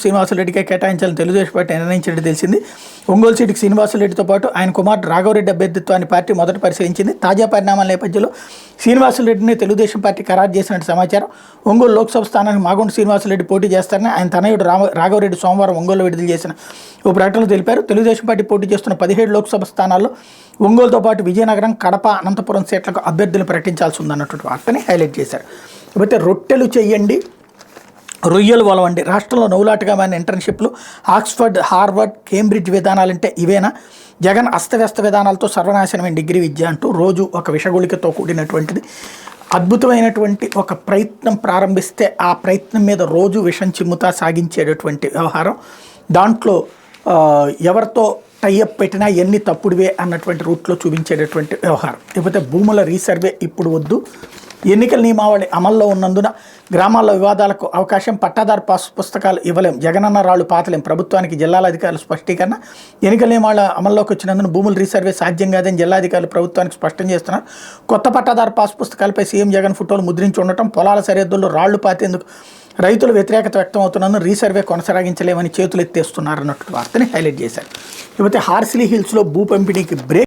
శ్రీనివాసరెడ్డికే కేటాయించాలని తెలుగుదేశం పార్టీ నిర్ణయించినట్టు తెలిసింది. ఒంగోలు సీటుకి శ్రీనివాసరెడ్డితో పాటు ఆయన కుమారుడు రాఘవరెడ్డి అభ్యర్థిత్వాన్ని పార్టీ మొదట పరిశీలించింది. తాజా పరిణామాల నేపథ్యంలో శ్రీనివాసరెడ్డిని తెలుగుదేశం పార్టీ ఖరారు చేసినట్టు సమాచారం. ఒంగోలు లోక్సభ స్థానానికి మాగుంట శ్రీనివాసరెడ్డి పోటీ చేస్తారని ఆయన తనయుడు రాఘవరెడ్డి సోమవారం ఒంగోలు విడుదల చేసిన ఓ ప్రకటనలో తెలిపారు. తెలుగుదేశం పార్టీ పోటీ చేస్తున్న 17 లోక్సభ స్థానాల్లో ఒంగోలుతో పాటు విజయనగరం, కడప, అనంతపురం సీట్లకు అభ్యర్థులు ప్రకటించాల్సి ఉందన్నటువంటి వార్తని హైలైట్ చేశారు. అయితే రొట్టెలు చెయ్యండి, రొయ్యలు వలవండి. రాష్ట్రంలో నవ్వులాటగా మారిన ఇంటర్న్షిప్లు, ఆక్స్ఫర్డ్, హార్వర్డ్, కేంబ్రిడ్జ్ విధానాలంటే ఇవేనా? జగన్ అస్తవ్యస్త విధానాలతో సర్వనాశనమైన డిగ్రీ విద్య అంటూ రోజు ఒక విషగుళికతో కూడినటువంటిది అద్భుతమైనటువంటి ఒక ప్రయత్నం ప్రారంభిస్తే ఆ ప్రయత్నం మీద రోజు విషం చిమ్ముతా సాగించేటటువంటి వ్యవహారం. దాంట్లో ఎవరితో టైఅప్ పెట్టినా ఎన్ని తప్పుడువే అన్నటువంటి రూట్లో చూపించేటటువంటి వ్యవహారం. లేకపోతే భూముల రీసర్వే ఇప్పుడు వద్దు, ఎన్నికల నియమావళి అమల్లో ఉన్నందున గ్రామాల్లో వివాదాలకు అవకాశం, పట్టాదారు పాస్ పుస్తకాలు ఇవ్వలేం, జగనన్న రాళ్లు పాతలేం, ప్రభుత్వానికి జిల్లాల అధికారులు స్పష్టీకరణ. ఎన్నికల నియమాల అమల్లోకి వచ్చినందున భూముల రీసర్వే సాధ్యం కాదని జిల్లాధికారులు ప్రభుత్వానికి స్పష్టం చేస్తున్నారు. కొత్త పట్టాదారు పాస్ పుస్తకాలపై సీఎం జగన్ ఫోటోలు ముద్రించి ఉండటం, పొలాల సరిహద్దుల్లో రాళ్లు పాతేందుకు రైతులు వ్యతిరేకత వ్యక్తం అవుతున్నందున రీసర్వే కొనసాగించలేమని చేతులు ఎత్తేస్తున్నారన్నట్టు వార్తని హైలైట్ చేశారు. లేకపోతే హార్సిలీ హిల్స్లో భూ పంపిణీకి బ్రేక్.